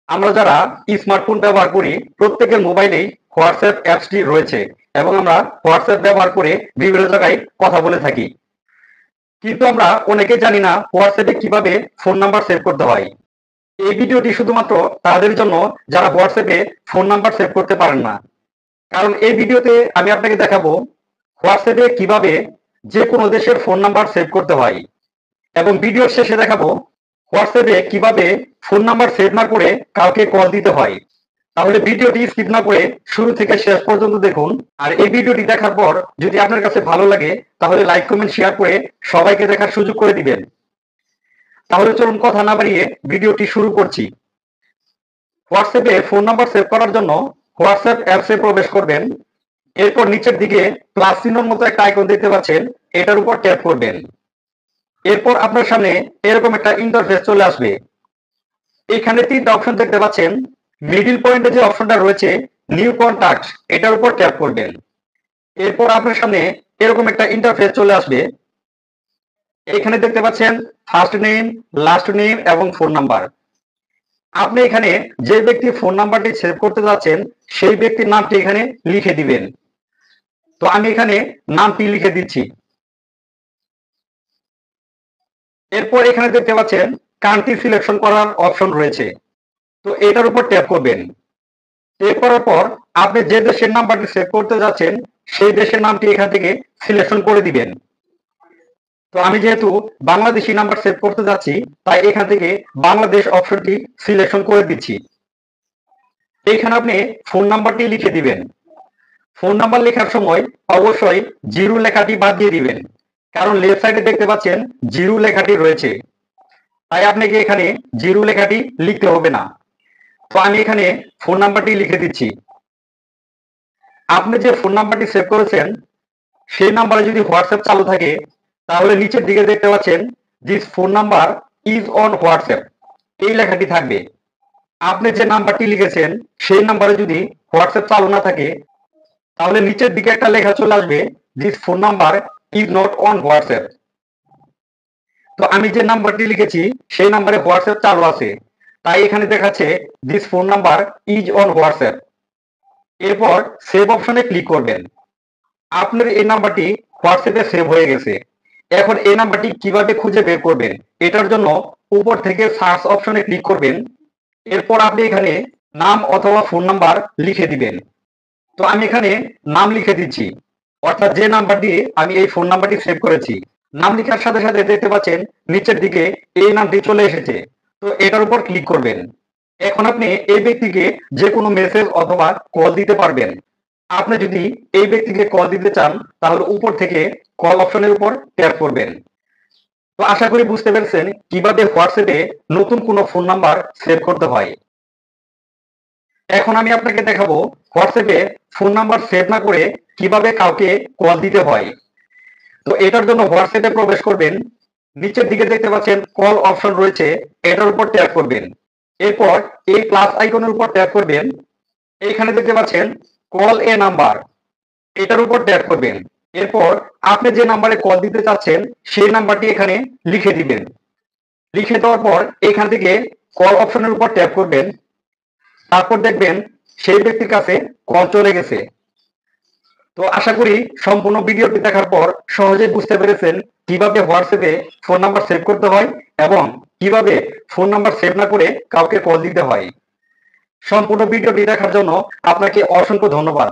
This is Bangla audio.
আমরা যারা স্মার্টফোন ব্যবহার করি প্রত্যেকের মোবাইলেই হোয়াটসঅ্যাপ অ্যাপসটি রয়েছে এবং আমরা হোয়াটসঅ্যাপ ব্যবহার করে বিভিন্ন জায়গায় কথা বলে থাকি। কিন্তু আমরা অনেকে জানি না হোয়াটসঅ্যাপে কিভাবে ফোন নাম্বার সেভ করতে হয়। এই ভিডিওটি শুধুমাত্র তাদের জন্য যারা হোয়াটসঅ্যাপে ফোন নাম্বার সেভ করতে পারেন না। কারণ এই ভিডিওতে আমি আপনাকে দেখাবো হোয়াটসঅ্যাপে কিভাবে যে কোনো দেশের ফোন নাম্বার সেভ করতে হয় এবং ভিডিওর শেষে দেখাবো হোয়াটসঅ্যাপে কিভাবে ফোন নাম্বার সেভ না করে কাউকে কল দিতে হয়। তাহলে ভিডিওটি স্কিপ না করে শুরু থেকে শেষ পর্যন্ত দেখুন। আর এই ভিডিওটি দেখার পর যদি আপনার কাছে ভালো লাগে তাহলে লাইক কমেন্ট শেয়ার করে সবাইকে দেখার সুযোগ করে দিবেন। তাহলে চলুন কথা না বাড়িয়ে ভিডিওটি শুরু করছি। হোয়াটসঅ্যাপে ফোন নাম্বার সেভ করার জন্য হোয়াটসঅ্যাপ অ্যাপসে প্রবেশ করবেন। এরপর নিচের দিকে প্লাস চিহ্নের মতো একটা আইকন দেখতে পাচ্ছেন, এটার উপর ট্যাপ করবেন। এরপর আপনার সামনে এরকম একটা ইন্টারফেস চলে আসবে। এখানে তিনটা অপশন দেখতে পাচ্ছেন। মিডিল পয়েন্টে যে অপশনটা রয়েছে নিউ কন্টাক্ট, এটার উপর ট্যাপ করবেন। এরপর আপনার সামনে এরকম একটা ইন্টারফেস চলে আসবে। এখানে দেখতে পাচ্ছেন ফার্স্ট নেম, লাস্ট নেম এবং ফোন নাম্বার। আপনি এখানে যে ব্যক্তির ফোন নাম্বারটি সেভ করতে যাচ্ছেন সেই ব্যক্তির নামটি এখানে লিখে দিবেন। তো আমি এখানে নামটি লিখে দিচ্ছি। এরপর এখানে দেখতে পাচ্ছেন কান্ট্রি সিলেকশন করার অপশন রয়েছে, তো এটার উপর ট্যাপ করবেন। ট্যাপ করার পর আপনি যে দেশের নাম্বারটি সেভ করতে যাচ্ছেন সেই দেশের নামটি এখান থেকে সিলেকশন করে দিবেন। তো আমি যেহেতু বাংলাদেশি নাম্বার সেভ করতে যাচ্ছি তাই এখান থেকে বাংলাদেশ অপশনটি সিলেকশন করে দিচ্ছি। এইখানে আপনি ফোন নাম্বারটি লিখে দিবেন। ফোন নাম্বার লেখার সময় অবশ্যই জিরো লেখাটি বাদ দিয়ে দিবেন, কারণ লেফট সাইডে দেখতে পাচ্ছেন জিরো লেখাটি রয়েছে, তাই আপনাকে এখানে জিরো লেখাটি লিখতে হবে না। তো আমি এখানে ফোন নাম্বারটি লিখে দিচ্ছি। আপনি যে ফোন নাম্বারটি সেভ করেছেন সেই নাম্বারে যদি হোয়াটসঅ্যাপ চালু থাকে তাহলে নিচের দিকে দেখতে পাচ্ছেন this phone number is on WhatsApp, এই লেখাটি থাকবে। আপনি যে নাম্বারটি লিখেছেন সেই নাম্বারে যদি হোয়াটসঅ্যাপ চালু না থাকে তাহলে নিচের দিকে একটা লেখা চলে আসবে this phone number is not on WhatsApp. তো আমি যে নাম্বারটি লিখেছি সেই নাম্বারে হোয়াটসঅ্যাপ চালু আছে, তাই এখানে দেখাচ্ছে this phone number is on WhatsApp. এরপর সেভ অপশনে ক্লিক করবেন। আপনার এই নাম্বারটি হোয়াটসঅ্যাপে সেভ হয়ে গেছে। এখন এই নাম্বারটি কিভাবে খুঁজে বের করবেন, এটার জন্য উপর থেকে সার্চ অপশনে ক্লিক করবেন। এরপর আপনি এখানে নাম অথবা ফোন নাম্বার লিখে দিবেন। তো আমি এখানে নাম লিখে দিচ্ছি, অর্থাৎ যে নাম্বার দিয়ে আমি এই ফোন নাম্বারটি সেভ করেছি। নাম লেখার সাথে সাথে দেখতে পাচ্ছেন নিচের দিকে এই নামটি চলে এসেছে, তো এটার উপর ক্লিক করবেন। এখন আপনি এই ব্যক্তিকে যে কোনো মেসেজ অথবা কল দিতে পারবেন। আপনি যদি এই ব্যক্তিকে কল দিতে চান তাহলে উপর থেকে কল অপশনের উপর ট্যাপ করবেন। তো আশা করি বুঝতে পেরেছেন কিভাবে হোয়াটসঅ্যাপে নতুন কোনো ফোন নাম্বার সেভ করতে হয়। এখন আমি আপনাকে দেখাবো হোয়াটসঅ্যাপে ফোন নাম্বার সেভ না করে কিভাবে কাউকে কল দিতে হয়। তো এটার জন্য হোয়াটসঅ্যাপে প্রবেশ করবেন। নিচের দিকে দেখতে পাচ্ছেন কল অপশন রয়েছে, এটার উপর ট্যাপ করবেন। এরপর এই প্লাস আইকনের উপর ট্যাপ করবেন। এইখানে দেখতে পাচ্ছেন কল এ নাম্বার, এটার উপর ট্যাপ করবেন। এরপর আপনি যে নাম্বারে কল দিতে চাচ্ছেন সেই নাম্বারটি এখানে লিখে দিবেন। লিখে দেওয়ার পর এখান থেকে কল অপশনের উপর ট্যাপ করবেন। তারপর দেখবেন সেই ব্যক্তির কাছে কল চলে গেছে। তো আশা করি সম্পূর্ণ ভিডিওটি দেখার পর সহজেই বুঝতে পেরেছেন কিভাবে হোয়াটসঅ্যাপে ফোন নাম্বার সেভ করতে হয় এবং কিভাবে ফোন নাম্বার সেভ না করে কাউকে কল দিতে হয়। সম্পূর্ণ ভিডিওটি দেখার জন্য আপনাকে অসংখ্য ধন্যবাদ।